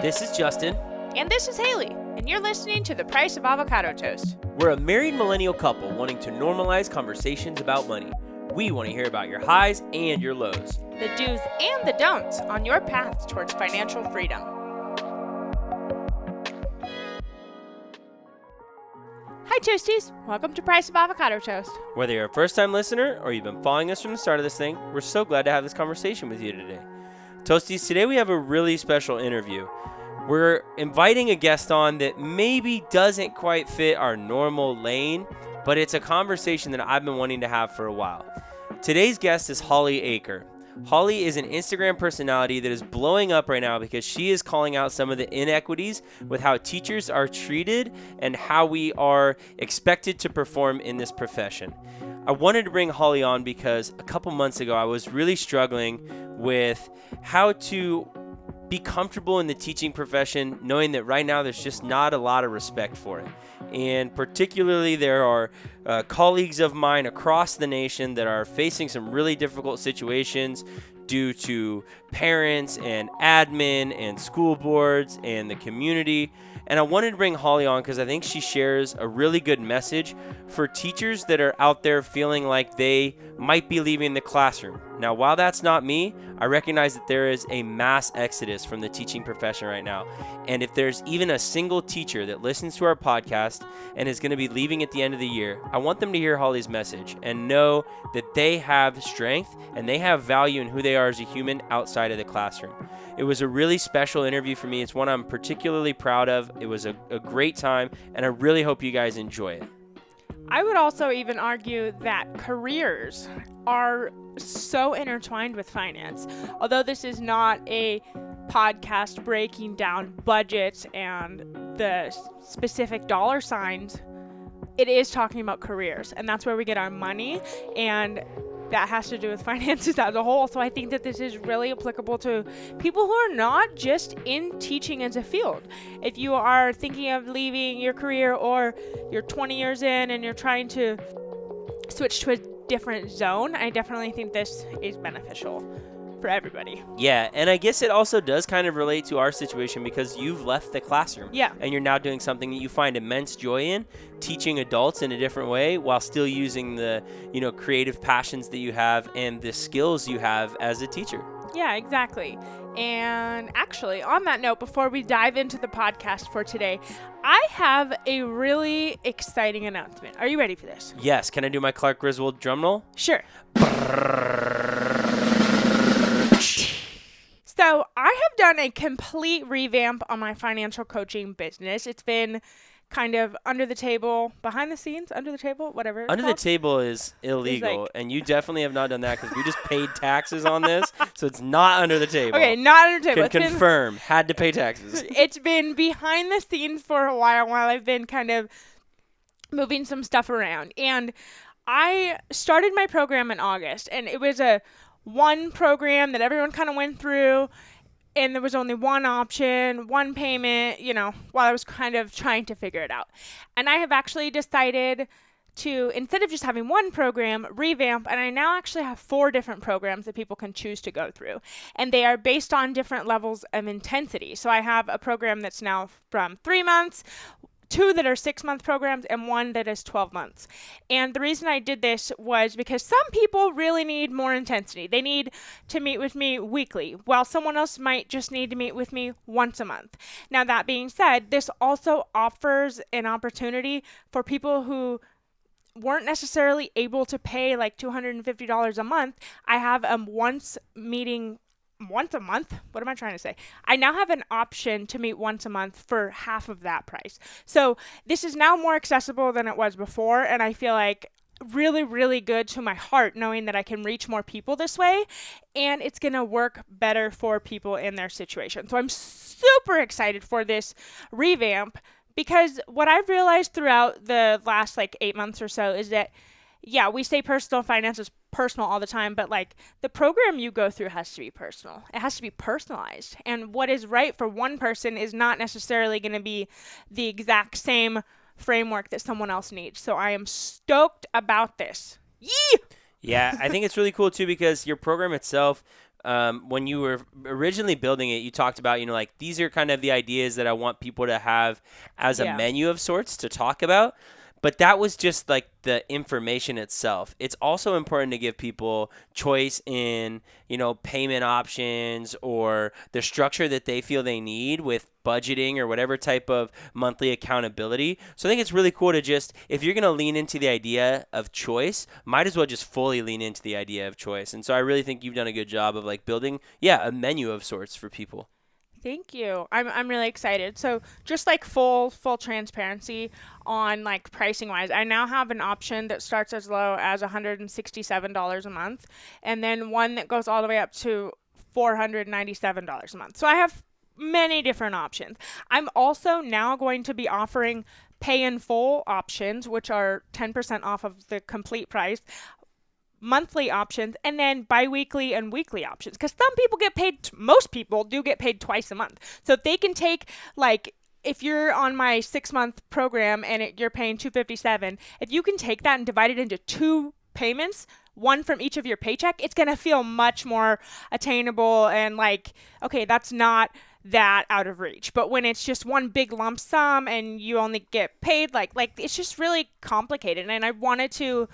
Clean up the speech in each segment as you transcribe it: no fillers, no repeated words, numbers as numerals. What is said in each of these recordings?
This is Justin. And this is Haley, and you're listening to The Price of Avocado Toast. We're a married millennial couple wanting to normalize conversations about money. We want to hear about your highs and your lows, The do's and the don'ts on your path towards financial freedom. Hi Toasties, welcome to Price of Avocado Toast. Whether you're a first-time listener or you've been following us from the start of this thing, we're so glad to have this conversation with you today. Toasties, today we have a really special interview. We're inviting a guest on that maybe doesn't quite fit our normal lane, but it's a conversation that I've been wanting to have for a while. Today's guest is Holly Acre. Holly is an Instagram personality that is blowing up right now because she is calling out some of the inequities with how teachers are treated and how we are expected to perform in this profession. I wanted to bring Holly on because a couple months ago I was really struggling with how to be comfortable in the teaching profession, knowing that right now there's just not a lot of respect for it. And particularly there are colleagues of mine across the nation that are facing some really difficult situations due to parents and admin and school boards and the community. And I wanted to bring Holly on because I think she shares a really good message for teachers that are out there feeling like they might be leaving the classroom. Now, while that's not me, I recognize that there is a mass exodus from the teaching profession right now. And if there's even a single teacher that listens to our podcast and is going to be leaving at the end of the year, I want them to hear Holly's message and know that they have strength and they have value in who they are as a human outside of the classroom. It was a really special interview for me. It's one I'm particularly proud of. It was a great time, and I really hope you guys enjoy it. I would also even argue that careers are so intertwined with finance. Although this is not a podcast breaking down budgets and the specific dollar signs, it is talking about careers, and that's where we get our money, and that has to do with finances as a whole. So I think that this is really applicable to people who are not just in teaching as a field. If you are thinking of leaving your career, or you're 20 years in and you're trying to switch to a different zone, I definitely think this is beneficial for everybody. Yeah, and I guess it also does kind of relate to our situation because you've left the classroom. Yeah. And you're now doing something that you find immense joy in, teaching adults in a different way while still using the, creative passions that you have and the skills you have as a teacher. Yeah, exactly. And actually, on that note, before we dive into the podcast for today, I have a really exciting announcement. Are you ready for this? Yes. Can I do my Clark Griswold drum roll? Sure. So I have done a complete revamp on my financial coaching business. It's been kind of under the table, behind the scenes, under the table, whatever. Under the table is illegal, and you definitely have not done that because we just paid taxes on this, so it's not under the table. Okay, not under the table. Can confirm, had to pay taxes. It's been behind the scenes for a while I've been kind of moving some stuff around. And I started my program in August, and it was a one program that everyone kind of went through, and there was only one option, one payment, while I was kind of trying to figure it out. And I have actually decided to, instead of just having one program, revamp, and I now actually have 4 different programs that people can choose to go through. And they are based on different levels of intensity. So I have a program that's now from 3 months, 2 that are 6-month programs, and 1 that is 12 months. And the reason I did this was because some people really need more intensity. They need to meet with me weekly, while someone else might just need to meet with me once a month. Now, that being said, this also offers an opportunity for people who weren't necessarily able to pay like $250 a month. I have a once a month. What am I trying to say? I now have an option to meet once a month for half of that price. So this is now more accessible than it was before, and I feel like really, really good to my heart knowing that I can reach more people this way, and it's going to work better for people in their situation. So I'm super excited for this revamp because what I've realized throughout the last 8 months or so is that, yeah, we say personal finance is personal all the time, but the program you go through has to be personal. It has to be personalized. And what is right for one person is not necessarily going to be the exact same framework that someone else needs. So I am stoked about this. Yee! Yeah, I think it's really cool too because your program itself when you were originally building it, you talked about, like these are kind of the ideas that I want people to have as a Yeah. menu of sorts to talk about. But that was just like the information itself. It's also important to give people choice in, payment options or the structure that they feel they need with budgeting or whatever type of monthly accountability. So I think it's really cool to just, if you're going to lean into the idea of choice, might as well just fully lean into the idea of choice. And so I really think you've done a good job of like building, a menu of sorts for people. Thank you. I'm really excited. So just like full transparency on like pricing wise, I now have an option that starts as low as $167 a month, and then one that goes all the way up to $497 a month. So I have many different options. I'm also now going to be offering pay in full options, which are 10% off of the complete price, monthly options, and then bi-weekly and weekly options, because some people get paid, most people do get paid twice a month. So if they can take, like, if you're on my 6-month program and you're paying $257, if you can take that and divide it into 2 payments, one from each of your paycheck, it's going to feel much more attainable and like, okay, that's not that out of reach. But when it's just one big lump sum and you only get paid, like it's just really complicated. And I wanted to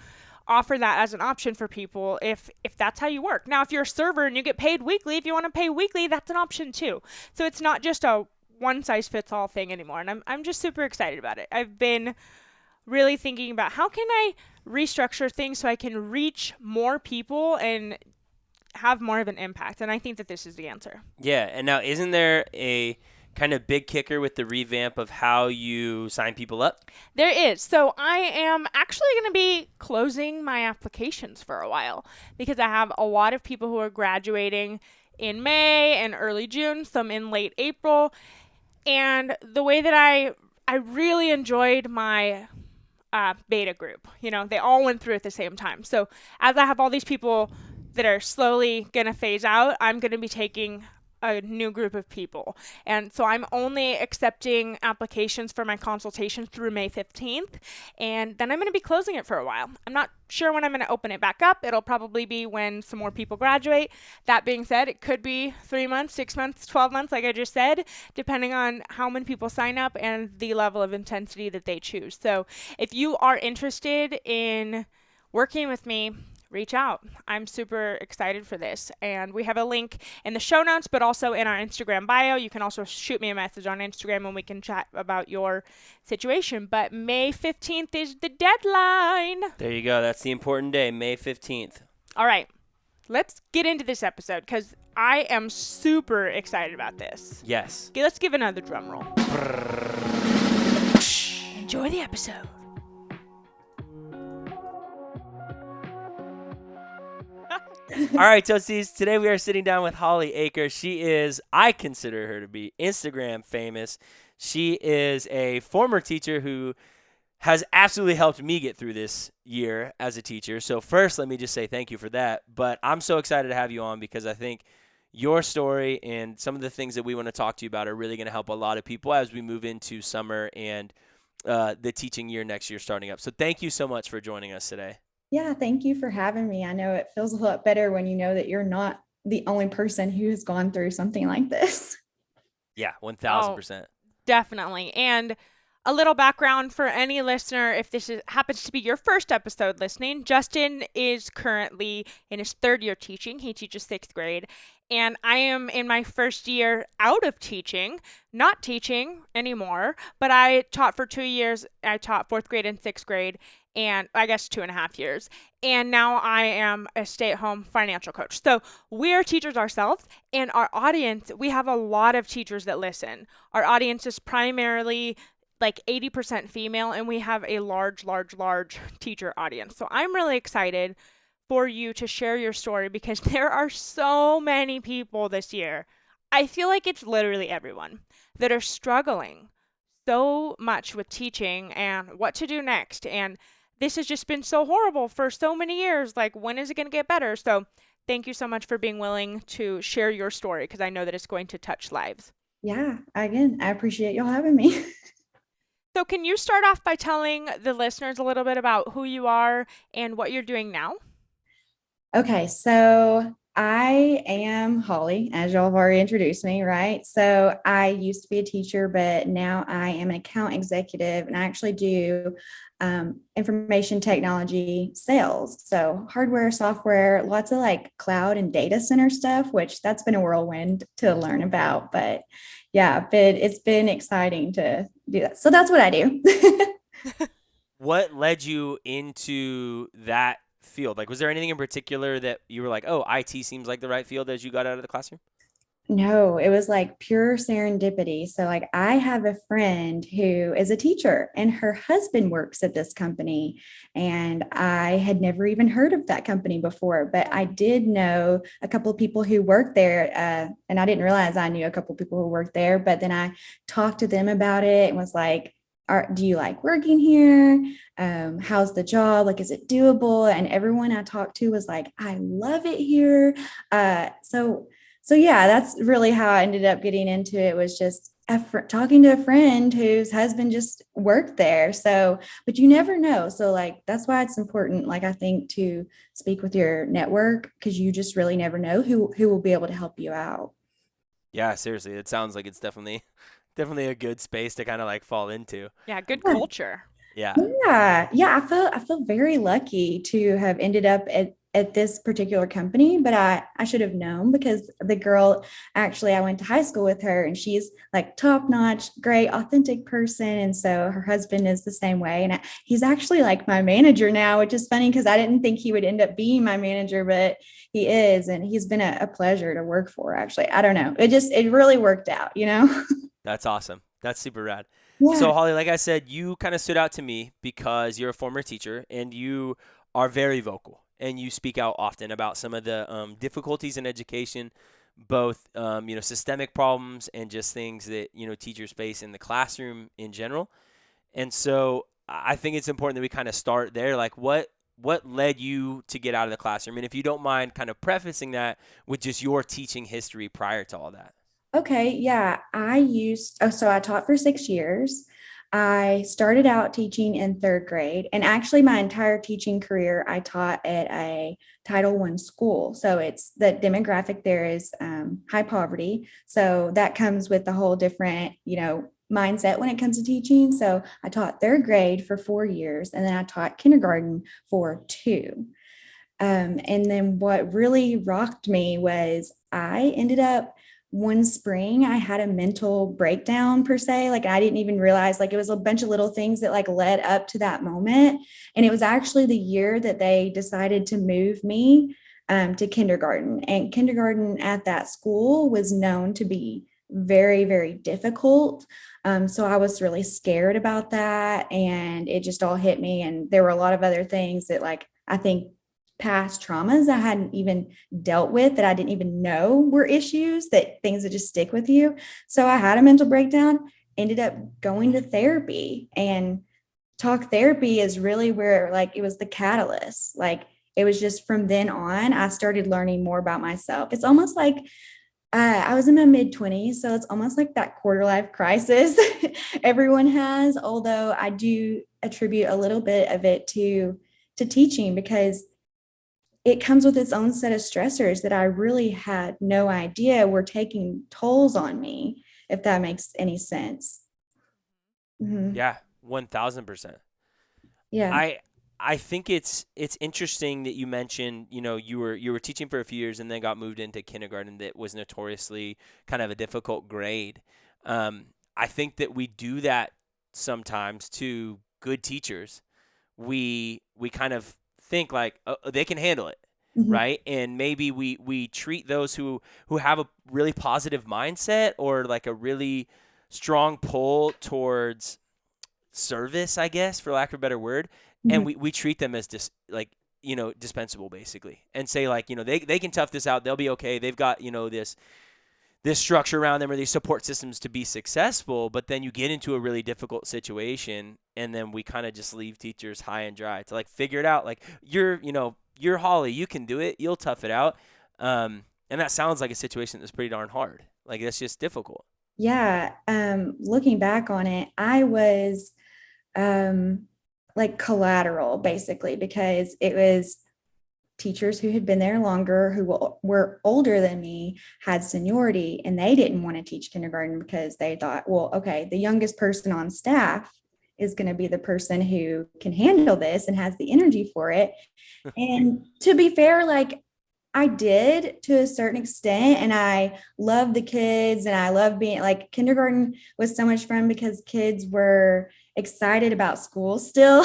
offer that as an option for people if that's how you work. Now, if you're a server and you get paid weekly, if you want to pay weekly, that's an option too. So it's not just a one size fits all thing anymore. And I'm just super excited about it. I've been really thinking about how can I restructure things so I can reach more people and have more of an impact. And I think that this is the answer. Yeah. And now, isn't there a kind of big kicker with the revamp of how you sign people up? There is. So I am actually going to be closing my applications for a while because I have a lot of people who are graduating in May and early June, some in late April. And the way that I really enjoyed my beta group, they all went through at the same time. So as I have all these people that are slowly going to phase out, I'm going to be taking a new group of people. And so I'm only accepting applications for my consultation through May 15th. And then I'm going to be closing it for a while. I'm not sure when I'm going to open it back up. It'll probably be when some more people graduate. That being said, it could be 3 months, 6 months, 12 months, like I just said, depending on how many people sign up and the level of intensity that they choose. So if you are interested in working with me, reach out. I'm super excited for this. And we have a link in the show notes, but also in our Instagram bio. You can also shoot me a message on Instagram and we can chat about your situation. But May 15th is the deadline. There you go. That's the important day, May 15th. All right. Let's get into this episode because I am super excited about this. Yes. Okay, let's give another drum roll. Enjoy the episode. All right, Toasties. Today we are sitting down with Holly Acre. She is, I consider her to be Instagram famous. She is a former teacher who has absolutely helped me get through this year as a teacher. So first, let me just say thank you for that. But I'm so excited to have you on because I think your story and some of the things that we want to talk to you about are really going to help a lot of people as we move into summer and the teaching year next year starting up. So thank you so much for joining us today. Yeah, thank you for having me. I know it feels a lot better when you know that you're not the only person who has gone through something like this. Yeah, 1,000%. Definitely. And a little background for any listener, if this happens to be your first episode listening, Justin is currently in his 3rd year teaching. He teaches 6th grade. And I am in my 1st year out of teaching, not teaching anymore, but I taught for 2 years. I taught 4th grade and 6th grade, and I guess 2.5 years. And now I am a stay-at-home financial coach. So we are teachers ourselves, and our audience, we have a lot of teachers that listen. Our audience is primarily like 80% female, and we have a large teacher audience. So I'm really excited for you to share your story because there are so many people this year. I feel like it's literally everyone that are struggling so much with teaching and what to do next. And this has just been so horrible for so many years. Like, when is it going to get better? So thank you so much for being willing to share your story because I know that it's going to touch lives. Yeah, again, I appreciate y'all having me. So can you start off by telling the listeners a little bit about who you are and what you're doing now? Okay, so I am Holly, as y'all have already introduced me, right? So I used to be a teacher, but now I am an account executive and I actually do information technology sales. So hardware, software, lots of like cloud and data center stuff, which that's been a whirlwind to learn about. But yeah, but it's been exciting to do that. So that's what I do. What led you into that field? Like, was there anything in particular that you were like, oh, IT seems like the right field as you got out of the classroom? No, it was like pure serendipity. So, like, I have a friend who is a teacher and her husband works at this company. And I had never even heard of that company before, but I did know a couple of people who worked there. And I didn't realize I knew a couple of people who worked there. But then I talked to them about it and was like, do you like working here? How's the job? Like, is it doable? And everyone I talked to was like, I love it here. So yeah, that's really how I ended up getting into it was just talking to a friend whose husband just worked there. So, but you never know. So like that's why it's important, like I think, to speak with your network because you just really never know who will be able to help you out. Yeah, seriously, it sounds like it's definitely definitely a good space to kind of like fall into. Yeah, good culture. Yeah. Yeah, I feel very lucky to have ended up at this particular company, but I should have known because the girl actually I went to high school with her and she's like top notch, great, authentic person. And so her husband is the same way. And he's actually like my manager now, which is funny because I didn't think he would end up being my manager, but he is. And he's been a pleasure to work for, actually. I don't know. It really worked out, you know? That's awesome. That's super rad. Yeah. So, Holly, like I said, you kind of stood out to me because you're a former teacher and you are very vocal and you speak out often about some of the difficulties in education, both systemic problems and just things that teachers face in the classroom in general. And so, I think it's important that we kind of start there. Like, what led you to get out of the classroom? And if you don't mind, kind of prefacing that with just your teaching history prior to all that. Okay, yeah. So I taught for 6 years. I started out teaching in third grade, and actually, my entire teaching career, I taught at a Title I school. So it's the demographic there is high poverty. So that comes with a whole different, mindset when it comes to teaching. So I taught third grade for 4 years, and then I taught kindergarten for two. And then what really rocked me was I ended up one spring, I had a mental breakdown per se. Like I didn't even realize like it was a bunch of little things that like led up to that moment. And it was actually the year that they decided to move me to kindergarten. And kindergarten at that school was known to be very, very difficult. So I was really scared about that. And it just all hit me. And there were a lot of other things that like I think past traumas I hadn't even dealt with that I didn't even know were issues, that things that just stick with you. So I had a mental breakdown, ended up going to therapy, and talk therapy is really where like it was the catalyst. Like it was just from then on, I started learning more about myself. It's almost like I was in my mid 20s, so it's almost like that quarter life crisis everyone has. Although I do attribute a little bit of it to teaching because it comes with its own set of stressors that I really had no idea were taking tolls on me, if that makes any sense. Mhm. Yeah, 1000%. Yeah. I I think it's interesting that you mentioned, you were teaching for a few years and then got moved into kindergarten that was notoriously kind of a difficult grade. I think that we do that sometimes to good teachers. We kind of think like they can handle it, Mhm. right? And maybe we treat those who have a really positive mindset or like a really strong pull towards service, I guess, for lack of a better word, and Mhm. we treat them as dispensable basically, and say like they can tough this out, they'll be okay, they've got this structure around them or these support systems to be successful. But then you get into a really difficult situation, and then we kind of just leave teachers high and dry to like figure it out. Like you're Holly, you can do it, you'll tough it out. And that sounds like a situation that's pretty darn hard. Like that's just difficult. Yeah. Looking back on it, I was um, like collateral basically because it was teachers who had been there longer, who were older than me, had seniority, and they didn't want to teach kindergarten because they thought, well, okay, the youngest person on staff is going to be the person who can handle this and has the energy for it. And to be fair, like I did to a certain extent, and I love the kids, and I love being like kindergarten was so much fun because kids were excited about school still.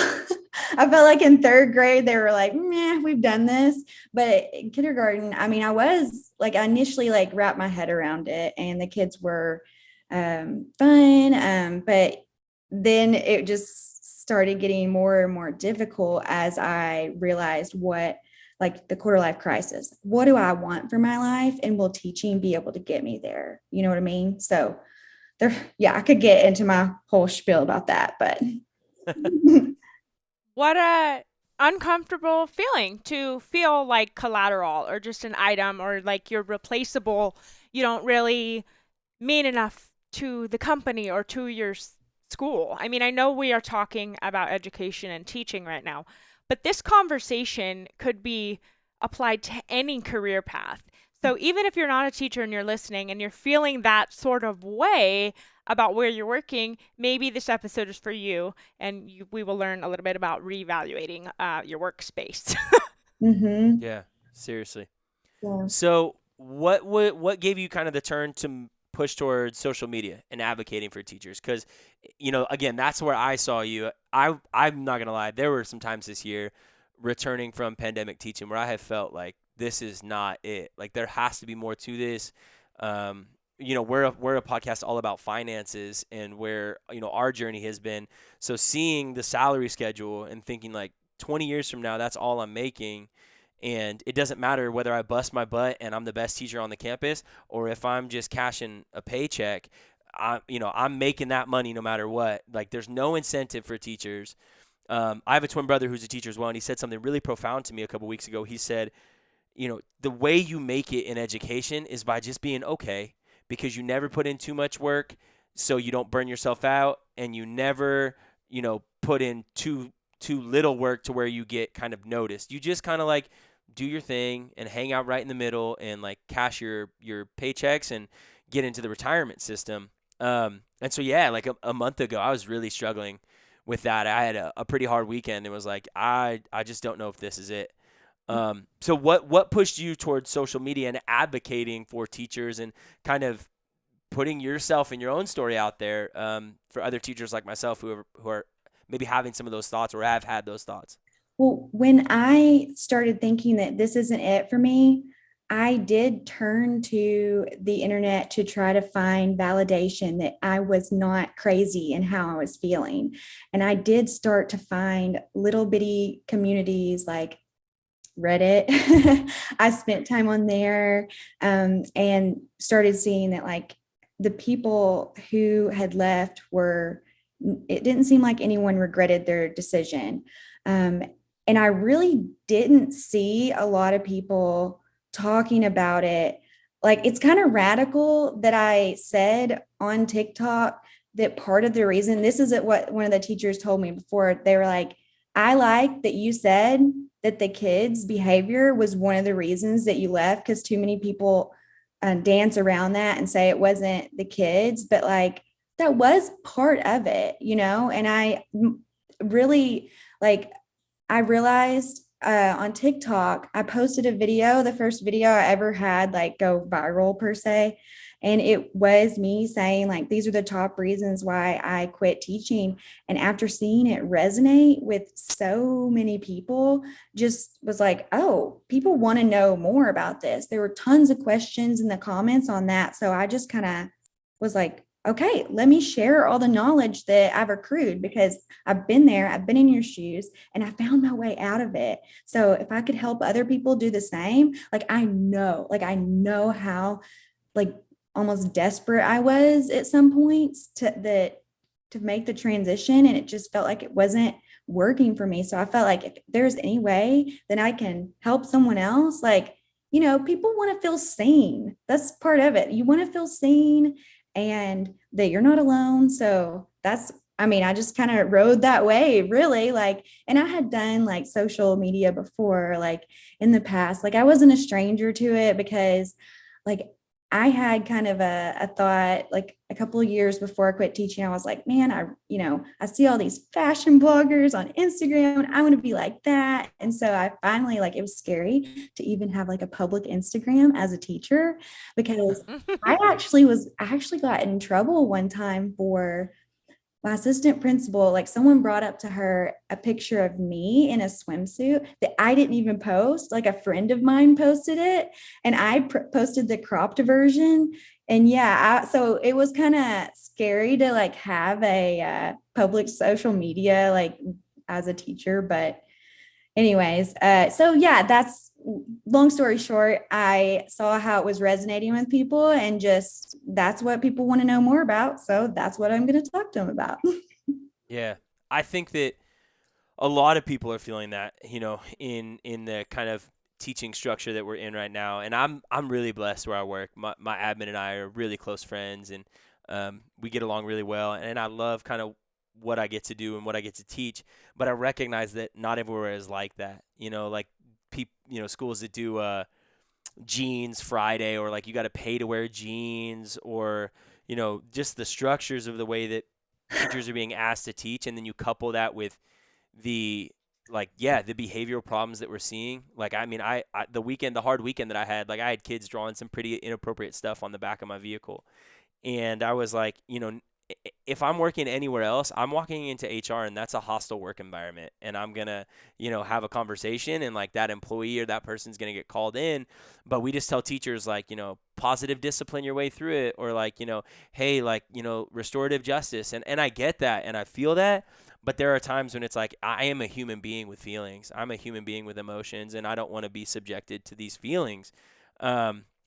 I felt like in third grade they were like, "Meh, we've done this," but in kindergarten, I mean, I was like, I initially like wrapped my head around it, and the kids were fun, but then it just started getting more and more difficult as I realized what like the quarter life crisis. What do I want for my life? And will teaching be able to get me there? You know what I mean? So there, yeah, I could get into my whole spiel about that, but What a uncomfortable feeling to feel like collateral or just an item or like you're replaceable. You don't really mean enough to the company or to your school. I mean, I know we are talking about education and teaching right now, but this conversation could be applied to any career path. So even if you're not a teacher and you're listening and you're feeling that sort of way about where you're working, maybe this episode is for you, and we will learn a little bit about reevaluating your workspace. mm-hmm. Yeah, seriously. Yeah. So, what gave you kind of the turn to push towards social media and advocating for teachers? Because, again, that's where I saw you. I'm not gonna lie. There were some times this year, returning from pandemic teaching, where I have felt like this is not it. Like there has to be more to this. We're a podcast all about finances and where our journey has been. So seeing the salary schedule and thinking like 20 years from now, that's all I'm making. And it doesn't matter whether I bust my butt and I'm the best teacher on the campus or if I'm just cashing a paycheck, I'm making that money no matter what. Like there's no incentive for teachers. I have a twin brother who's a teacher as well, and he said something really profound to me a couple weeks ago. He said, the way you make it in education is by just being okay because you never put in too much work so you don't burn yourself out, and you never, put in too little work to where you get kind of noticed. You just kind of like do your thing and hang out right in the middle and like cash your paychecks and get into the retirement system. And so, yeah, like a month ago, I was really struggling with that. I had a pretty hard weekend and was like, I just don't know if this is it. So what pushed you towards social media and advocating for teachers and kind of putting yourself and your own story out there for other teachers like myself who are maybe having some of those thoughts or have had those thoughts? Well, when I started thinking that this isn't it for me, I did turn to the internet to try to find validation that I was not crazy in how I was feeling. And I did start to find little bitty communities like Reddit. I spent time on there and started seeing that like the people who had left it didn't seem like anyone regretted their decision. Um, and I really didn't see a lot of people talking about it. Like it's kind of radical that I said on TikTok that part of the reason, this is what one of the teachers told me before, they were like, I like that you said that the kids' behavior was one of the reasons that you left because too many people dance around that and say it wasn't the kids, but like that was part of it, and I really like, I realized on TikTok, I posted a video, the first video I ever had like go viral per se. And it was me saying like, these are the top reasons why I quit teaching. And after seeing it resonate with so many people, just was like, oh, people want to know more about this. There were tons of questions in the comments on that. So I just kind of was like, okay, let me share all the knowledge that I've accrued because I've been there, I've been in your shoes, and I found my way out of it. So if I could help other people do the same, I know how like almost desperate I was at some points to make the transition, and it just felt like it wasn't working for me. So I felt like if there's any way that I can help someone else, people want to feel seen. That's part of it. You want to feel seen and that you're not alone. So that's I mean, I just kind of rode that wave really like, and I had done like social media before, like in the past. Like I wasn't a stranger to it because like I had kind of a thought like a couple of years before I quit teaching. I was like, man, I see all these fashion bloggers on Instagram and I want to be like that. And so I finally like it was scary to even have like a public Instagram as a teacher because I actually got in trouble one time for my assistant principal, like someone brought up to her a picture of me in a swimsuit that I didn't even post. Like a friend of mine posted it, and I posted the cropped version. And yeah, so it was kind of scary to like have a public social media like as a teacher. But anyways, so yeah, that's long story short. I saw how it was resonating with people, and just that's what people want to know more about. So that's what I'm going to talk to them about. Yeah. I think that a lot of people are feeling that, in the kind of teaching structure that we're in right now. And I'm really blessed where I work. My admin and I are really close friends, and we get along really well. And I love kind of what I get to do and what I get to teach. But I recognize that not everywhere is like that. Like schools that do jeans Friday, or like you got to pay to wear jeans, or just the structures of the way that teachers are being asked to teach, and then you couple that with the the behavioral problems that we're seeing. Like I mean, the hard weekend that I had, like I had kids drawing some pretty inappropriate stuff on the back of my vehicle, and I was like, if I'm working anywhere else, I'm walking into HR and that's a hostile work environment, and I'm gonna, have a conversation, and like that employee or that person's gonna get called in. But we just tell teachers like, positive discipline your way through it, or like, hey, like, restorative justice. And I get that and I feel that, but there are times when it's like, I am a human being with feelings. I'm a human being with emotions, and I don't want to be subjected to these feelings.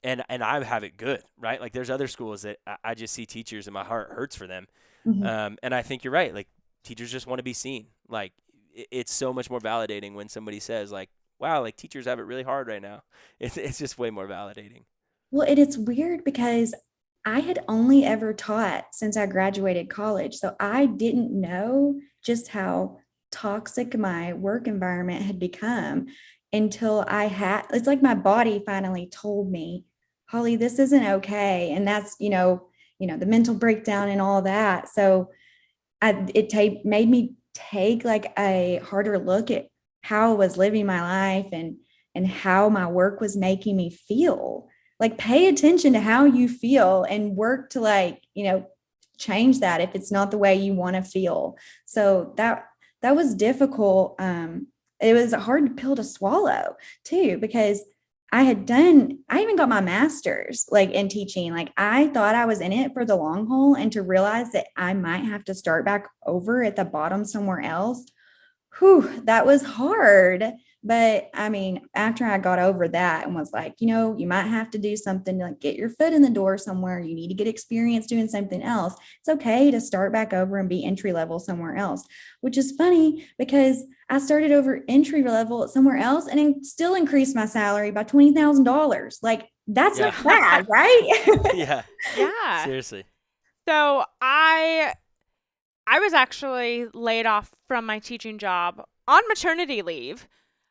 And I have it good, right? Like there's other schools that I just see teachers and my heart hurts for them. Mhm. And I think you're right. Like teachers just want to be seen. Like it's so much more validating when somebody says like, wow, like teachers have it really hard right now. It's just way more validating. Well, it's weird because I had only ever taught since I graduated college. So I didn't know just how toxic my work environment had become until it's like my body finally told me, Holly, this isn't okay. And that's, the mental breakdown and all that. So made me take like a harder look at how I was living my life and how my work was making me feel. Like pay attention to how you feel and work to like, change that if it's not the way you want to feel. So that was difficult. It was a hard pill to swallow too, because I even got my master's like in teaching. Like I thought I was in it for the long haul, and to realize that I might have to start back over at the bottom somewhere else. Whew, that was hard. But I mean, after I got over that and was like, you might have to do something to like get your foot in the door somewhere. You need to get experience doing something else. It's okay to start back over and be entry level somewhere else, which is funny because I started over entry level somewhere else and it still increased my salary by $20,000. Like that's Yeah. not bad, right? Yeah. Yeah. Seriously. So I was actually laid off from my teaching job on maternity leave.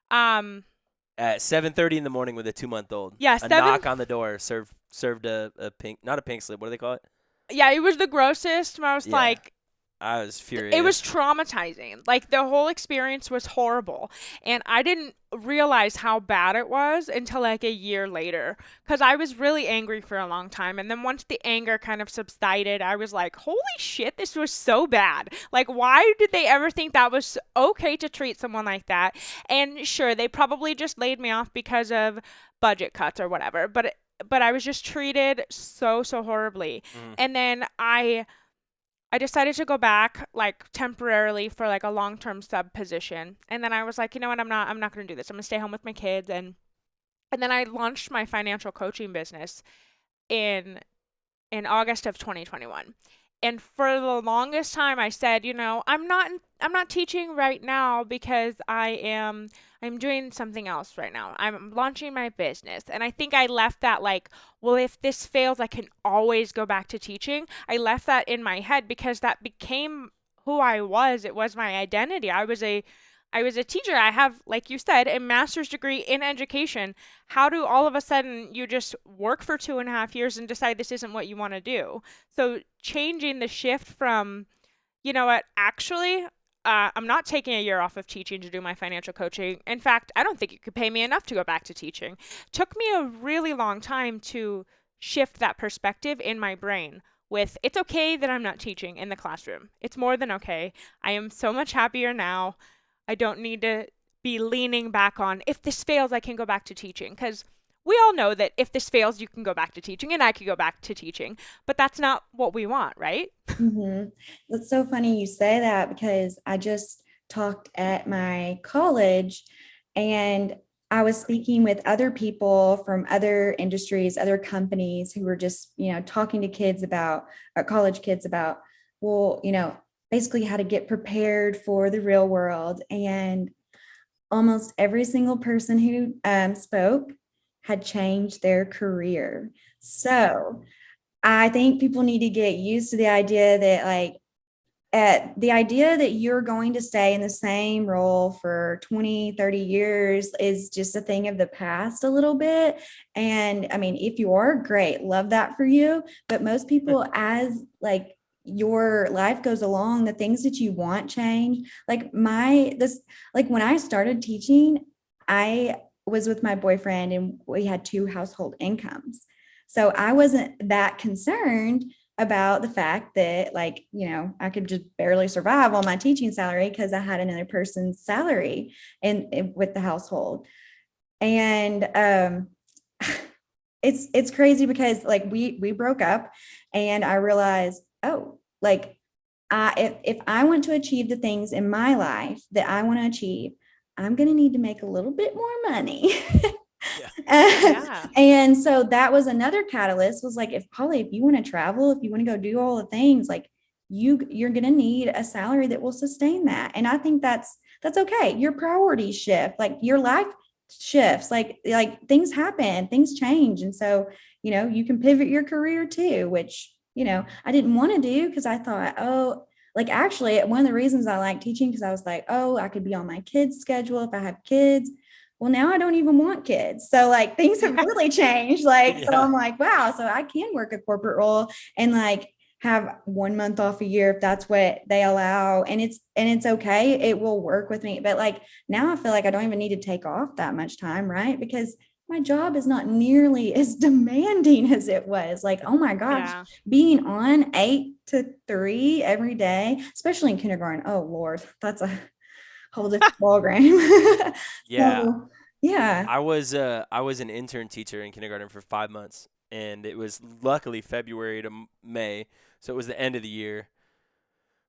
At 7:30 in the morning with a 2-month-old. Yeah, A knock on the door served a pink, not a pink slip. What do they call it? Yeah, it was the grossest, most Yeah. like I was furious. it was traumatizing. Like the whole experience was horrible. And I didn't realize how bad it was until like a year later. Because I was really angry for a long time. And then once the anger kind of subsided, I was like, holy shit, this was so bad. Like, why did they ever think that was okay to treat someone like that? And sure, they probably just laid me off because of budget cuts or whatever. But I was just treated so horribly. Mhm. And then I decided to go back like temporarily for like a long-term sub position. And then I was like, you know what, I'm not going to do this. I'm going to stay home with my kids, and then I launched my financial coaching business in August of 2021. And for the longest time I said, I'm not teaching right now because I'm doing something else right now. I'm launching my business. And I think I left that like, well, if this fails, I can always go back to teaching. I left that in my head because that became who I was. It was my identity. I was a teacher. I have, like you said, a master's degree in education. How do all of a sudden you just work for 2.5 years and decide this isn't what you want to do? So changing the shift from, you know what, actually, I'm not taking a year off of teaching to do my financial coaching. In fact, I don't think you could pay me enough to go back to teaching. Took me a really long time to shift that perspective in my brain with it's okay that I'm not teaching in the classroom. It's more than okay. I am so much happier now. I don't need to be leaning back on if this fails, I can go back to teaching. Because we all know that if this fails, you can go back to teaching and I could go back to teaching. But that's not what we want, right? Mm-hmm. That's so funny you say that because I just talked at my college and I was speaking with other people from other industries, other companies who were just, talking to kids about, college kids about, well, basically how to get prepared for the real world. And almost every single person who spoke had changed their career. So I think people need to get used to the idea that the idea that you're going to stay in the same role for 20, 30 years is just a thing of the past a little bit. And I mean, if you are, great, love that for you. But most people, as your life goes along, the things that you want change. When I started teaching, I was with my boyfriend and we had 2 household incomes. So I wasn't that concerned about the fact that I could just barely survive on my teaching salary because I had another person's salary with the household. And it's crazy because we broke up and I realized, if I want to achieve the things in my life that I want to achieve, I'm going to need to make a little bit more money. Yeah. And so that was another catalyst was if you want to travel, if you want to go do all the things, you're going to need a salary that will sustain that. And I think that's okay. Your priorities shift, your life shifts, things happen, things change. And so, you can pivot your career too, which, I didn't want to do because I thought, actually one of the reasons I like teaching, because I was I could be on my kids' schedule if I have kids. Well, now I don't even want kids. So things have really changed. So I'm wow, so I can work a corporate role and have 1 month off a year if that's what they allow. And it's okay. It will work with me. But now I feel I don't even need to take off that much time, right? Because my job is not nearly as demanding as it was. Oh my gosh, being on 8 to 3 every day, especially in kindergarten. Oh Lord, that's a whole different ballgame. Yeah. So, yeah. I was an intern teacher in kindergarten for 5 months, and it was luckily February to May, so it was the end of the year.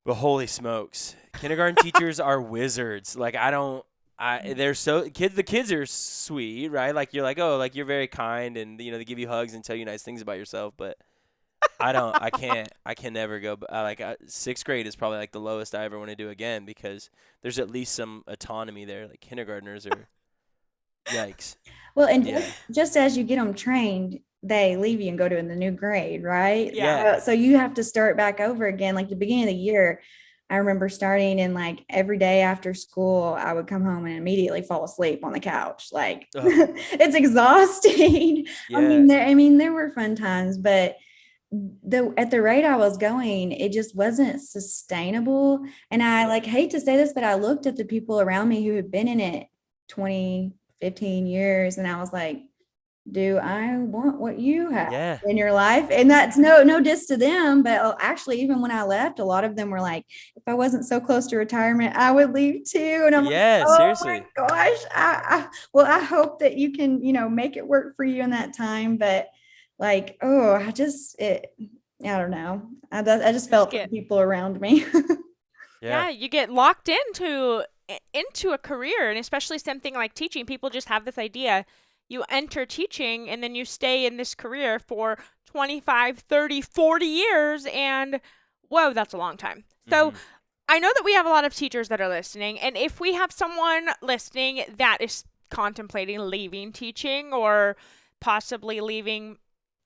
But holy smokes, kindergarten teachers are wizards. They're so kids. The kids are sweet, right? You're you're very kind, and they give you hugs and tell you nice things about yourself. But I can never go. 6th grade is probably the lowest I ever want to do again because there's at least some autonomy there. Kindergartners are, yikes. Well, and just as you get them trained, they leave you and go to the new grade, right? Yeah. So you have to start back over again. The beginning of the year, I remember starting and every day after school, I would come home and immediately fall asleep on the couch. It's exhausting. Yeah. I mean, there were fun times, but at the rate I was going, it just wasn't sustainable. And I hate to say this, but I looked at the people around me who had been in it 20, 15 years. And I was do I want what you have in your life? And that's no diss to them. But actually, even when I left, a lot of them were if I wasn't so close to retirement, I would leave too. And I'm seriously. Oh my gosh. I hope that you can, make it work for you in that time. But I don't know. I just felt for the people around me. Yeah, you get locked into a career, and especially something like teaching. People just have this idea. You enter teaching and then you stay in this career for 25, 30, 40 years, and whoa, that's a long time. So I know that we have a lot of teachers that are listening, and if we have someone listening that is contemplating leaving teaching or possibly leaving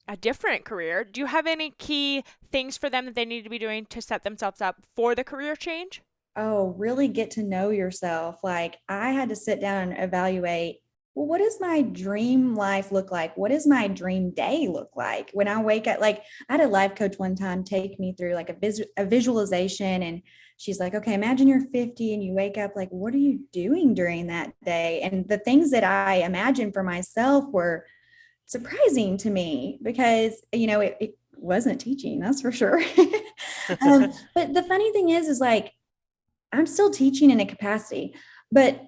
a different career, do you have any key things for them that they need to be doing to set themselves up for the career change? Oh, really get to know yourself. Like I had to sit down and evaluate, well, what does my dream life look like? What does my dream day look like? When I wake up, like I had a life coach one time take me through like a visualization, and she's like, okay, imagine you're 50 and you wake up, like, what are you doing during that day? And the things that I imagined for myself were surprising to me because, it wasn't teaching, that's for sure. But the funny thing is like, I'm still teaching in a capacity, but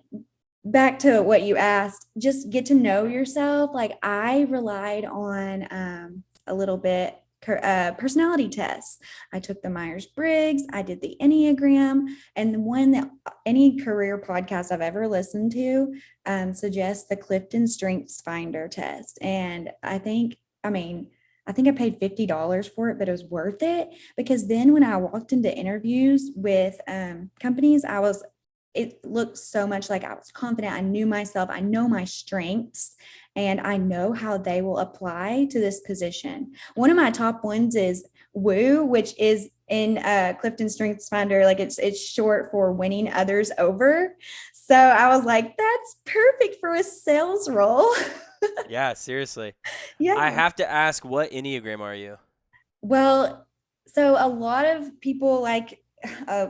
back to what you asked, just get to know yourself. Like I relied on a little bit personality tests. I took the Myers-Briggs, I did the Enneagram, and the one that any career podcast I've ever listened to suggests the Clifton Strengths Finder test. And I think I paid $50 for it, but it was worth it because then when I walked into interviews with companies, it looked so much like I was confident. I knew myself. I know my strengths and I know how they will apply to this position. One of my top ones is WOO, which is in Clifton Strengths Finder. Like it's short for winning others over. So I was like, that's perfect for a sales role. Yeah, seriously. Yeah. I have to ask, what Enneagram are you? Well, so a lot of people like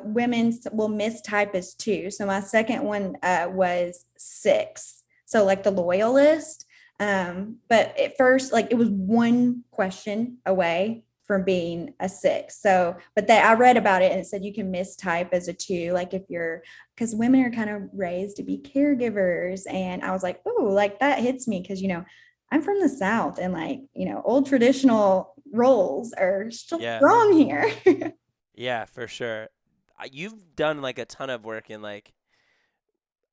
women will mistype as two. So my second one was 6. So like the loyalist. But at first, like it was one question away from being a 6. So, but that I read about it and it said you can mistype as a 2, like if you're, because women are kind of raised to be caregivers. And I was like, oh, like that hits me because, I'm from the South and like, old traditional roles are still Yeah. strong here. Yeah, for sure. You've done like a ton of work in like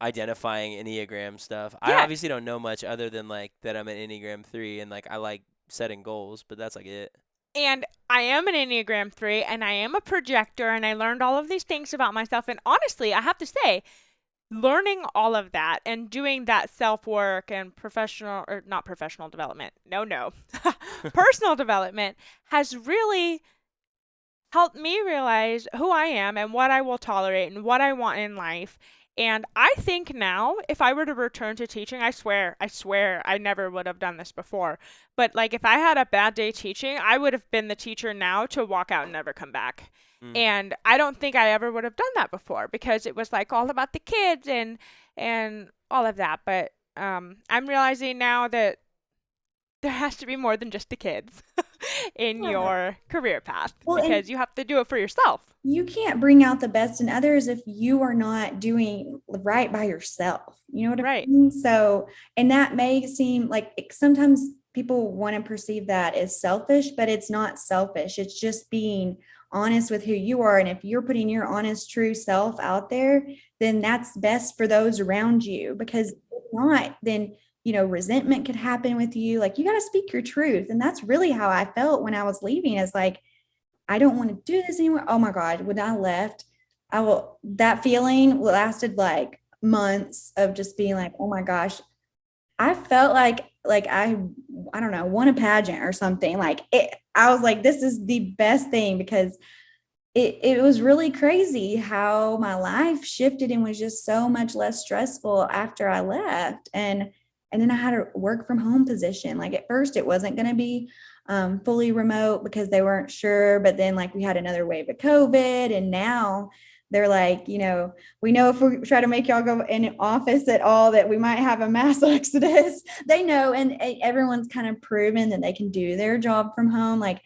identifying Enneagram stuff. I Yeah. obviously don't know much other than like that I'm an Enneagram 3 and like I like setting goals, but that's like it. And I am an Enneagram 3 and I am a projector and I learned all of these things about myself. And honestly, I have to say, learning all of that and doing that self work and professional, or not professional development, no, personal development has really helped me realize who I am and what I will tolerate and what I want in life. And I think now, if I were to return to teaching, I swear, I never would have done this before. But like, if I had a bad day teaching, I would have been the teacher now to walk out and never come back. Mm. And I don't think I ever would have done that before because it was like all about the kids and all of that. But I'm realizing now that there has to be more than just the kids in Yeah. your career path Well, and because you have to do it for yourself. you can't bring out the best in others if you are not doing right by yourself. You know what I Right. mean? So, and that may seem like sometimes people want to perceive that as selfish, but it's not selfish. It's just being honest with who you are. And if you're putting your honest, true self out there, then that's best for those around you. Because if not, then resentment could happen with you. Like you got to speak your truth. And that's really how I felt when I was leaving, is like, I don't want to do this anymore. Oh my God. When I left, that feeling lasted like months of just being like, oh my gosh, I felt like I don't know, won a pageant or something. Like I was like, this is the best thing because it was really crazy how my life shifted and was just so much less stressful after I left. And then I had a work from home position. Like at first it wasn't going to be fully remote because they weren't sure, but then like we had another wave of COVID and now they're like, we know if we try to make y'all go in office at all that we might have a mass exodus. They know, and everyone's kind of proven that they can do their job from home. Like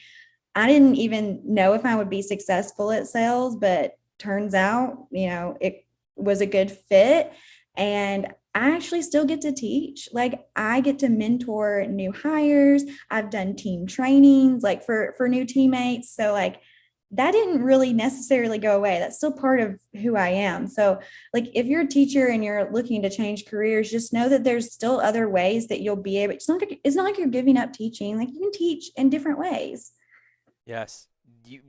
I didn't even know if I would be successful at sales, but turns out, it was a good fit. And I actually still get to teach. Like I get to mentor new hires. I've done team trainings like for new teammates. So like that didn't really necessarily go away. That's still part of who I am. So like if you're a teacher and you're looking to change careers, just know that there's still other ways that you'll be able. It's not like you're giving up teaching. Like you can teach in different ways. Yes.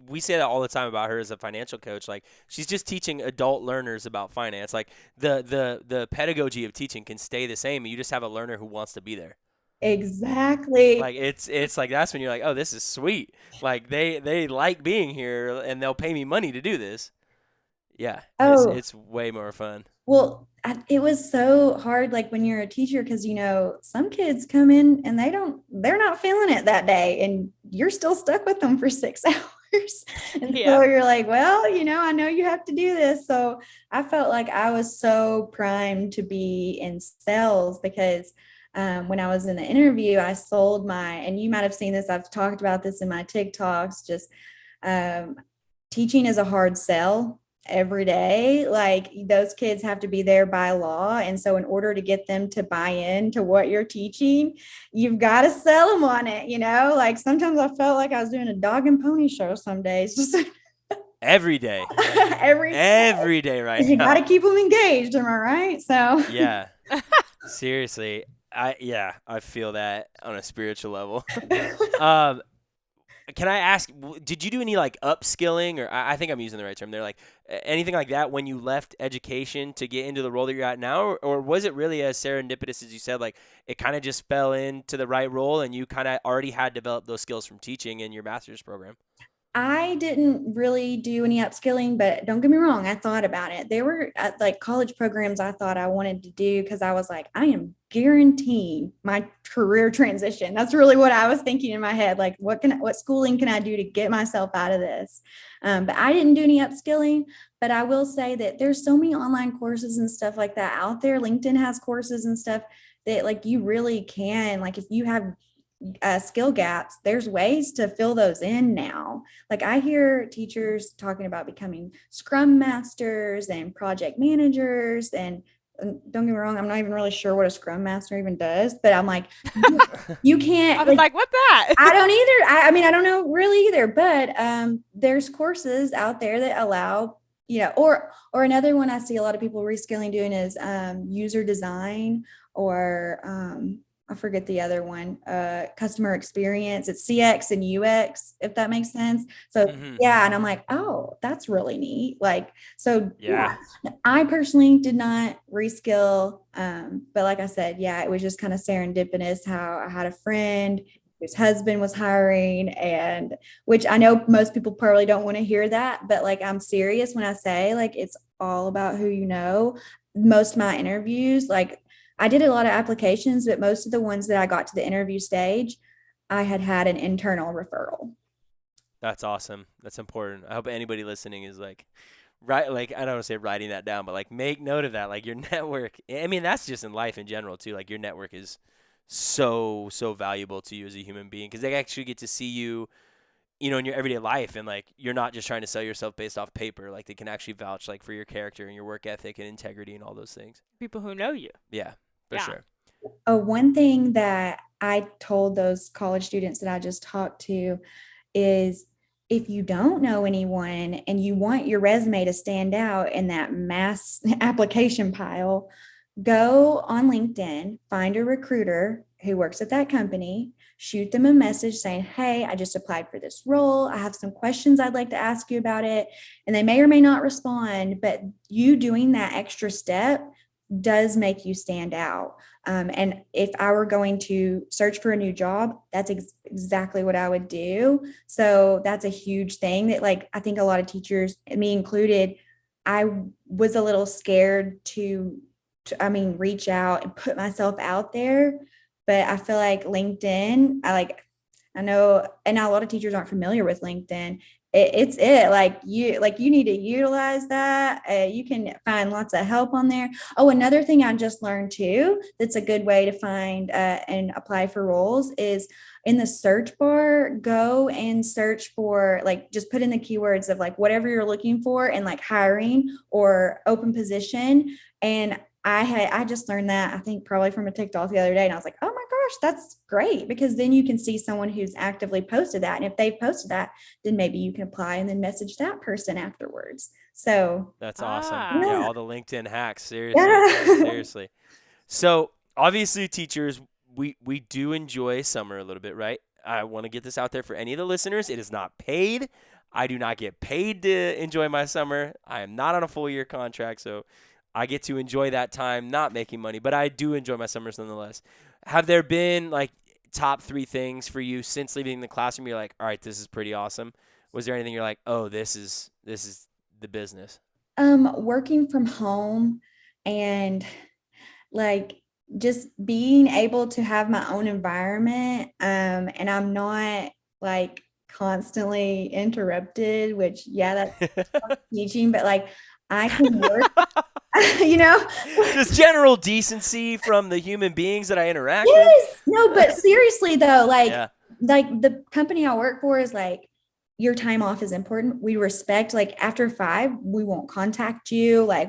We say that all the time about her as a financial coach. Like she's just teaching adult learners about finance. Like the pedagogy of teaching can stay the same. You just have a learner who wants to be there. Exactly. Like it's like that's when you're like, oh, this is sweet. Like they like being here and they'll pay me money to do this. Yeah, Oh, it's way more fun. well, it was so hard, like when you're a teacher, because some kids come in and they're not feeling it that day, and you're still stuck with them for 6 hours. And so Yeah. you're like, well, I know you have to do this. So I felt like I was so primed to be in sales because when I was in the interview, I sold and you might have seen this, I've talked about this in my TikToks, just um, teaching is a hard sell every day. Like those kids have to be there by law. And so in order to get them to buy in to what you're teaching, you've got to sell them on it. Like sometimes I felt like I was doing a dog and pony show some days, just Every day. every, Every day right you got now. to keep them engaged. Am I right? So Yeah. Seriously. I feel that on a spiritual level. um Can I ask, did you do any like upskilling or I think I'm using the right term there, like anything like that when you left education to get into the role that you're at now? Or was it really as serendipitous as you said, like it kind of just fell into the right role and you kind of already had developed those skills from teaching in your master's program? I didn't really do any upskilling, but don't get me wrong, I thought about it. There were like college programs I thought I wanted to do because I was like, I am guaranteeing my career transition. That's really what I was thinking in my head. Like, what schooling can I do to get myself out of this? But I didn't do any upskilling. But I will say that there's so many online courses and stuff like that out there. LinkedIn has courses and stuff that like you really can, like if you have skill gaps, there's ways to fill those in now. Like I hear teachers talking about becoming scrum masters and project managers. And don't get me wrong, I'm not even really sure what a scrum master even does, but I'm like, you I can't was like, like, what's that? I don't either. I mean, I don't know really either, but there's courses out there that allow, or another one I see a lot of people reskilling doing is user design or I forget the other one, customer experience. It's CX and UX, if that makes sense. So hmm yeah, and I'm like, oh, that's really neat. Like, so Yeah. yeah, I personally did not reskill, but like I said, yeah, it was just kind of serendipitous how I had a friend whose husband was hiring, and which I know most people probably don't want to hear that, but like I'm serious when I say like it's all about who you know. Most of my interviews, like I did a lot of applications, but most of the ones that I got to the interview stage, I had an internal referral. That's awesome. That's important. I hope anybody listening is like, right, like I don't want to say writing that down, but like make note of that. Like your network. I mean, that's just in life in general too. Like your network is so valuable to you as a human being because they actually get to see you, in your everyday life, and like you're not just trying to sell yourself based off paper. Like they can actually vouch like for your character and your work ethic and integrity and all those things. People who know you. Yeah, for Yeah. sure. One thing that I told those college students that I just talked to is if you don't know anyone and you want your resume to stand out in that mass application pile, go on LinkedIn, find a recruiter who works at that company, shoot them a message saying, hey, I just applied for this role. I have some questions I'd like to ask you about it. And they may or may not respond, but you doing that extra step does make you stand out. And if I were going to search for a new job, that's exactly what I would do. So that's a huge thing that, like, I think a lot of teachers, me included, I was a little scared I mean, reach out and put myself out there. But I feel like LinkedIn, I know, and a lot of teachers aren't familiar with LinkedIn. It's it like you need to utilize that. You can find lots of help on there. Oh, another thing I just learned too, that's a good way to find and apply for roles is in the search bar, go and search for, like, just put in the keywords of like whatever you're looking for and like hiring or open position. And I just learned that, I think probably from a TikTok the other day, and I was like, oh my gosh, that's great, because then you can see someone who's actively posted that, and if they've posted that, then maybe you can apply and then message that person afterwards. So That's awesome. Ah. Yeah, yeah, all the LinkedIn hacks. Seriously, yeah. seriously. So obviously, teachers, we do enjoy summer a little bit, right? I want to get this out there for any of the listeners. It is not paid. I do not get paid to enjoy my summer. I am not on a full year contract, so I get to enjoy that time not making money, but I do enjoy my summers nonetheless. have there been like top 3 things for you since leaving the classroom? You're like, all right, this is pretty awesome. Was there anything you're like, oh, this is the business? Working from home and like just being able to have my own environment, and I'm not like constantly interrupted, which yeah, that's teaching, but like I can work, you know. Just general decency from the human beings that I interact with. Yes, no, but seriously though, Yeah. like the company I work for is like your time off is important. We respect, like after 5, we won't contact you. Like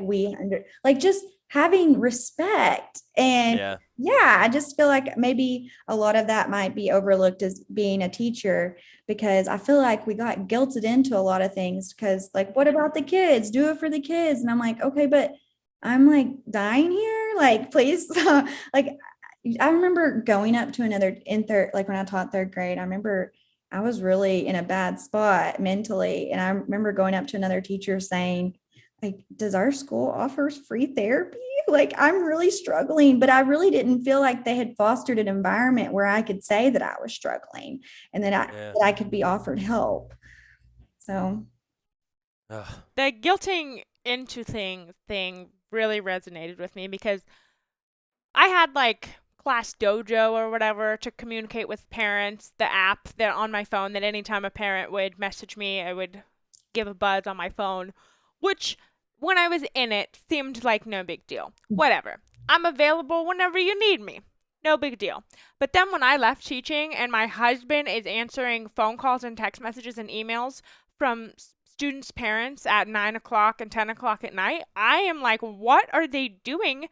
like just having respect. And Yeah. yeah, I just feel like maybe a lot of that might be overlooked as being a teacher, because I feel like we got guilted into a lot of things because like, what about the kids? Do it for the kids. And I'm like, okay, but I'm like dying here. Like, please, like I remember going up to another in third, like when I taught third grade, I remember I was really in a bad spot mentally. And I remember going up to another teacher saying, like, does our school offers free therapy? Like, I'm really struggling, but I really didn't feel like they had fostered an environment where I could say that I was struggling and Yeah. that I could be offered help. So, Ugh. The guilting into thing really resonated with me because I had like Class Dojo or whatever to communicate with parents, the app that on my phone that anytime a parent would message me, I would give a buzz on my phone, which when I was in it seemed like no big deal. Whatever. I'm available whenever you need me. No big deal. But then when I left teaching and my husband is answering phone calls and text messages and emails from students' parents at 9 o'clock and 10 o'clock at night, I am like, what are they doing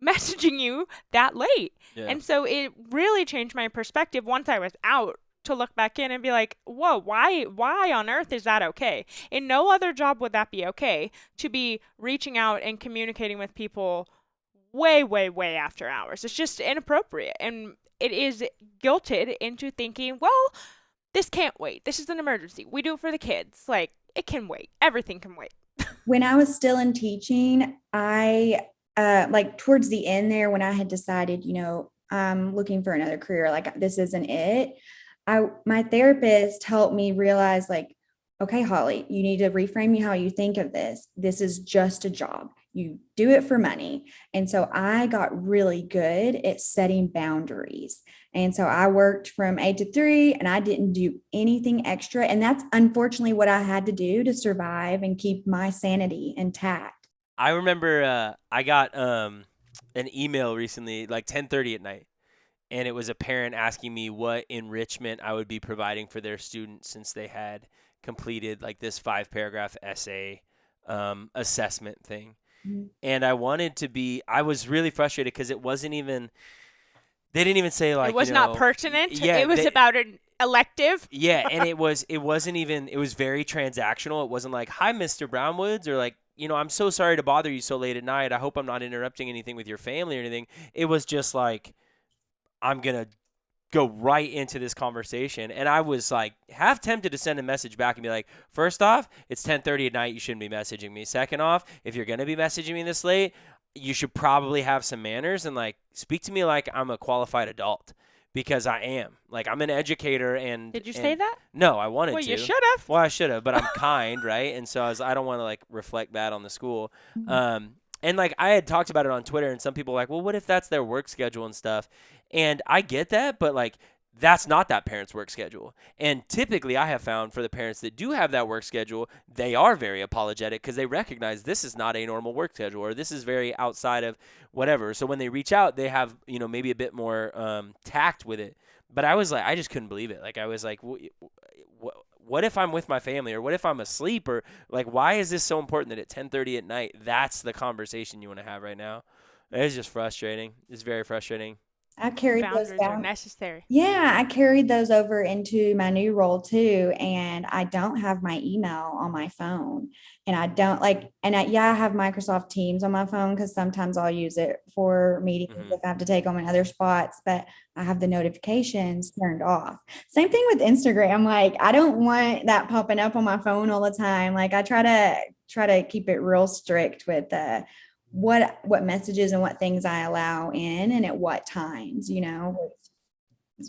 messaging you that late? Yeah. And so it really changed my perspective once I was out to look back in and be like, whoa, why on earth is that okay? In no other job would that be okay to be reaching out and communicating with people way, way, way after hours. It's just inappropriate. And it is guilted into thinking, well, this can't wait. This is an emergency. We do it for the kids. Like, it can wait. Everything can wait. when I was still in teaching, I like towards the end there when I had decided, I'm looking for another career, like this isn't it. My therapist helped me realize like, okay, Holly, you need to reframe how you think of this. This is just a job. You do it for money. And so I got really good at setting boundaries. And so I worked from 8 to 3 and I didn't do anything extra. And that's unfortunately what I had to do to survive and keep my sanity intact. I remember I got an email recently, like 10:30 at night, and it was a parent asking me what enrichment I would be providing for their students since they had completed like this 5-paragraph essay assessment thing. Mhm. And I was really frustrated because it wasn't even, they didn't even say like, it was not pertinent. yeah, it was about an elective. yeah, and it wasn't even, it was very transactional. It wasn't like, hi, Mr. Brownwoods, or like, I'm so sorry to bother you so late at night. I hope I'm not interrupting anything with your family or anything. It was just like, I'm going to go right into this conversation. And I was like half tempted to send a message back and be like, first off, it's 10:30 at night. You shouldn't be messaging me. Second off, if you're going to be messaging me this late, you should probably have some manners and like speak to me like I'm a qualified adult, because I am. Like, I'm an educator. And Did you say that? No, I wanted Well, to. you should have. Well, I should have, but I'm kind, right? And so I don't want to like reflect bad on the school. And like I had talked about it on Twitter, and some people were like, well, what if that's their work schedule and stuff? And I get that, but like that's not that parent's work schedule. And typically I have found for the parents that do have that work schedule, they are very apologetic because they recognize this is not a normal work schedule, or this is very outside of whatever. So when they reach out, they have, maybe a bit more tact with it. But I was like, I just couldn't believe it. Like, I was like, what if I'm with my family, or what if I'm asleep, or like, why is this so important that at 10:30 at night, that's the conversation you want to have right now? It's just frustrating. It's very frustrating. I carried those Boundaries are down. necessary. Yeah, I carried those over into my new role too. And I don't have my email on my phone. And I don't like, I have Microsoft Teams on my phone because sometimes I'll use it for meetings if I have to take them in other spots, but I have the notifications turned off. Same thing with Instagram. Like, I don't want that popping up on my phone all the time. Like, I try to keep it real strict with what messages and what things I allow in and at what times,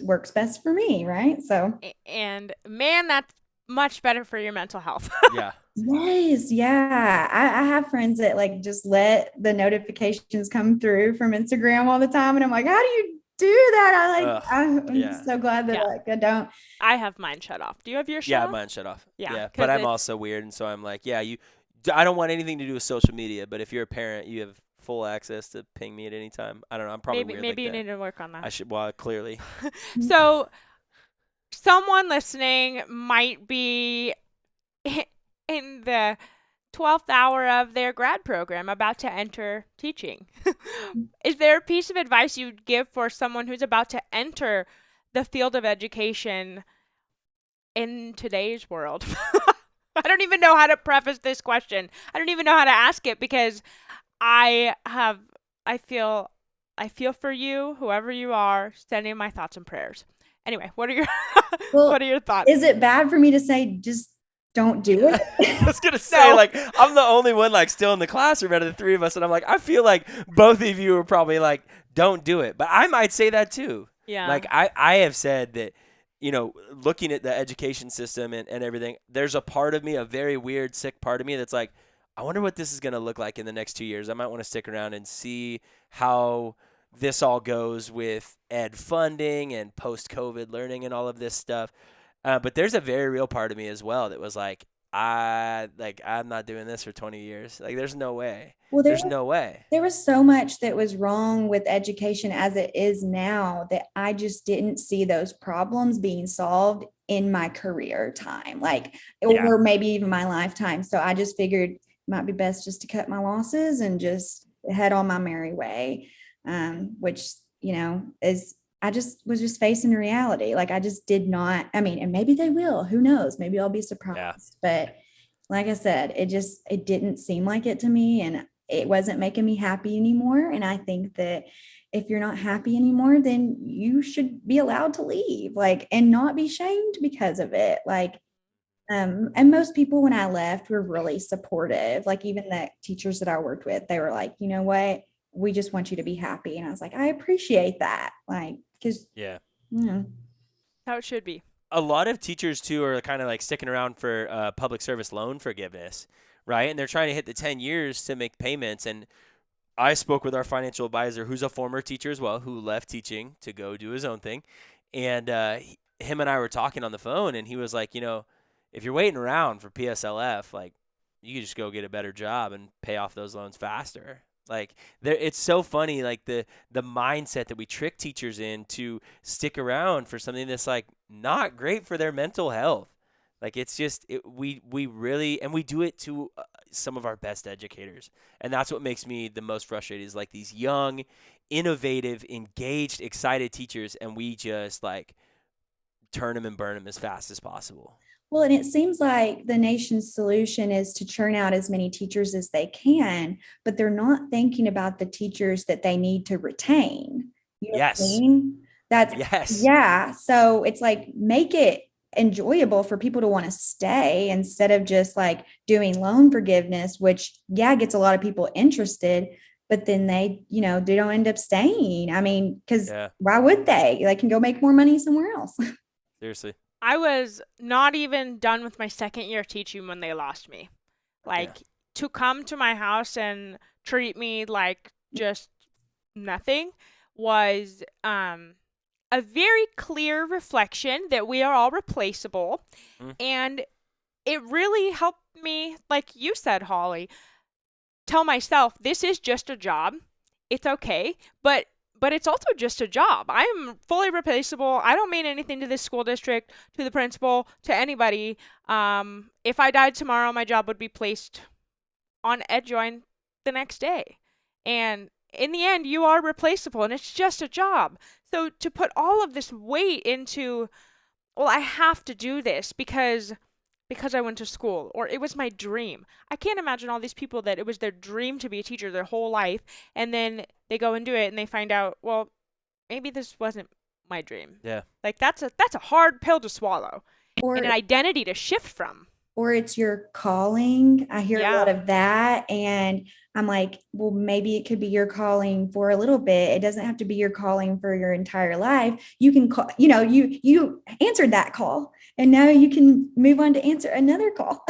works best for me, right? So And man, that's much better for your mental health. Yeah. yes, yeah. I have friends that like just let the notifications come through from Instagram all the time, and I'm like, how do you do that? Ugh. I'm Yeah. just so glad that Yeah. like I don't. I have mine shut off. Do you have yours shut Yeah, off? mine shut off. Yeah, Yeah, but 'cause I'm it's also weird, and so I'm like, yeah, I don't want anything to do with social media. But if you're a parent, you have full access to ping me at any time. I don't know. I'm probably weird like maybe you that. need to work on I that. should. Well, clearly. So someone listening might be in the 12th hour of their grad program about to enter teaching. Is there a piece of advice you'd give for someone who's about to enter the field of education in today's world? I don't even know how to preface this question. I don't even know how to ask it because I have I feel I feel for you, whoever you are, sending my thoughts and prayers. Anyway, what are your what Well, are your thoughts? is it bad for me to say just don't do Yeah. I it? was gonna say, No. like, I'm the only one like still in the classroom out of the three of us, and I'm like, I feel like both of you are probably like, don't do it. But I might say that too. Yeah. Like I have said that, looking at the education system and everything, there's a part of me, a very weird, sick part of me that's like, I wonder what this is gonna look like in the next 2 years. I might want to stick around and see how this all goes with ed funding and post-COVID learning and all of this stuff. But there's a very real part of me as well that was like, I'm not doing this for 20 years. Like, there's no way. Well, There's no way. there was so much that was wrong with education as it is now that I just didn't see those problems being solved in my career time, like, Yeah. or maybe even my lifetime. So I just figured it might be best just to cut my losses and just head on my merry way, which, is I just was just facing reality. Like I just did not, I mean, and maybe they will, who knows? Maybe I'll be surprised. But like I said, it didn't seem like it to me. And it wasn't making me happy anymore. And I think that if you're not happy anymore, then you should be allowed to leave, like, and not be shamed because of it. Like, and most people when I left were really supportive. Like even the teachers that I worked with, they were like, you know what? We just want you to be happy. And I was like, I appreciate that. Like, because, Yeah. How it should be. A lot of teachers too are kind of like sticking around for public service loan forgiveness, right? And they're trying to hit the 10 years to make payments. And I spoke with our financial advisor, who's a former teacher as well, who left teaching to go do his own thing. And him and I were talking on the phone, and he was like, if you're waiting around for PSLF, like, you can just go get a better job and pay off those loans faster. Like, it's so funny, like the mindset that we trick teachers in to stick around for something that's like not great for their mental health. Like, it's just we really, and we do it to some of our best educators, and that's what makes me the most frustrated. Is like these young, innovative, engaged, excited teachers, and we just like turn them and burn them as fast as possible. Well, and it seems like the nation's solution is to churn out as many teachers as they can, but they're not thinking about the teachers that they need to retain. You know what I Yes. mean? That's Yes. yeah. So it's like make it enjoyable for people to want to stay instead of just like doing loan forgiveness, which gets a lot of people interested, but then they don't end up staying. I mean, because Yeah. why would they? They can go make more money somewhere else. Seriously. I was not even done with my second year teaching when they lost me. Like, to come to my house and treat me like just nothing was a very clear reflection that we are all replaceable. Mm. And it really helped me, like you said, Holly, tell myself this is just a job. It's okay. But it's also just a job. I am fully replaceable. I don't mean anything to this school district, to the principal, to anybody. If I died tomorrow, my job would be placed on EdJoin the next day. And in the end, you are replaceable, and it's just a job. So to put all of this weight into, well, I have to do this because I went to school, or it was my dream. I can't imagine all these people that it was their dream to be a teacher their whole life, and then they go and do it, and they find out, well, maybe this wasn't my dream. Yeah. Like that's a hard pill to swallow, Or and an identity to shift from. or it's your calling. I hear a lot Yeah. of that. And I'm like, well, maybe it could be your calling for a little bit. It doesn't have to be your calling for your entire life. You can call, you answered that call and now you can move on to answer another call.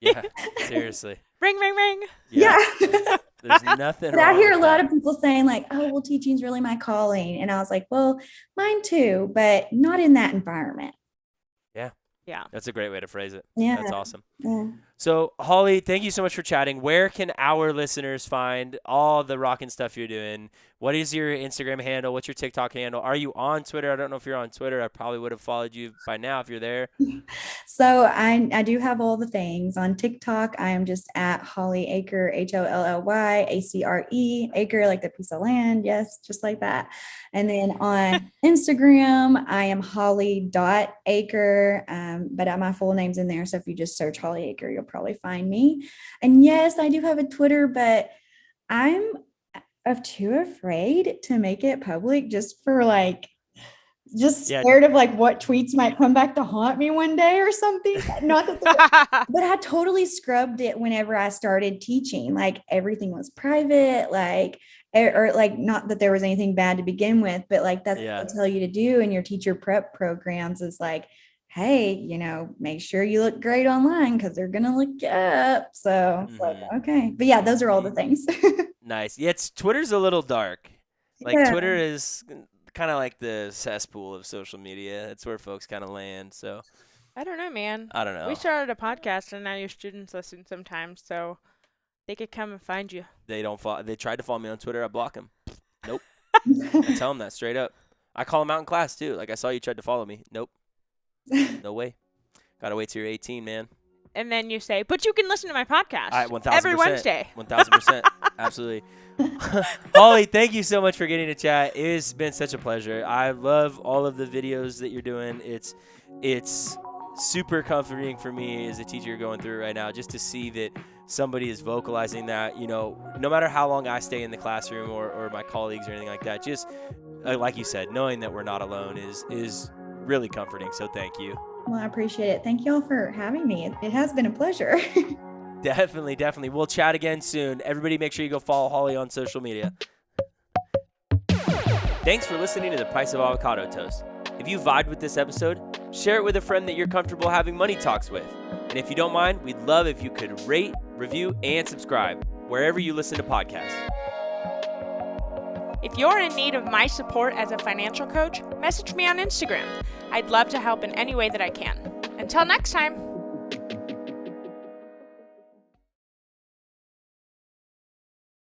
Yeah, seriously. Ring, ring, ring. Yeah, Yeah. there's nothing But I wrong hear a with lot that. of people saying like, oh, well, teaching's really my calling. And I was like, well, mine too, but not in that environment. Yeah, Yeah. that's a great way to phrase it. Yeah. That's awesome. Yeah. So, Holly, thank you so much for chatting. Where can our listeners find all the rockin' stuff you're doing? What is your Instagram handle? What's your TikTok handle? Are you on Twitter? I don't know if you're on Twitter. I probably would have followed you by now if you're there. So I do have all the things on TikTok. I am just at Holly Acre, HOLLYACRE, Acre, like the piece of land. Yes, just like that. And then on Instagram, I am Holly.Acre, but my full name's in there. So if you just search Holly Acre, you'll probably find me. And yes, I do have a Twitter, but I'm too afraid to make it public just for like just Yeah. scared of like what tweets might come back to haunt me one day or something. Not that, but I totally scrubbed it whenever I started teaching. Like everything was private, like or like not that there was anything bad to begin with, but like that's Yeah. what they tell you to do in your teacher prep programs is like, hey, make sure you look great online because they're gonna look you up. So it's like, okay, but yeah, those are all the things. Nice. Yeah, Twitter's a little dark. Like Yeah. Twitter is kind of like the cesspool of social media. It's where folks kind of land. So I don't know, man. I don't know. We started a podcast, and now your students listen sometimes, so they could come and find you. They don't follow. They tried to follow me on Twitter. I block them. Nope. I tell them that straight up. I call them out in class too. Like I saw you tried to follow me. Nope. No way. Gotta wait till you're 18, man. And then you say, but you can listen to my podcast 1,000%. every Wednesday. 1,000%. Absolutely. Holly, thank you so much for getting to chat. It's been such a pleasure. I love all of the videos that you're doing. It's super comforting for me as a teacher going through right now just to see that somebody is vocalizing that, no matter how long I stay in the classroom or my colleagues or anything like that, just like you said, knowing that we're not alone is really comforting. So thank you. Well, I appreciate it. Thank you all for having me. It has been a pleasure. Definitely. We'll chat again soon. Everybody make sure you go follow Holly on social media. Thanks for listening to The Price of Avocado Toast. If you vibed with this episode, share it with a friend that you're comfortable having money talks with. And if you don't mind, we'd love if you could rate, review, and subscribe wherever you listen to podcasts. If you're in need of my support as a financial coach, message me on Instagram. I'd love to help in any way that I can. Until next time.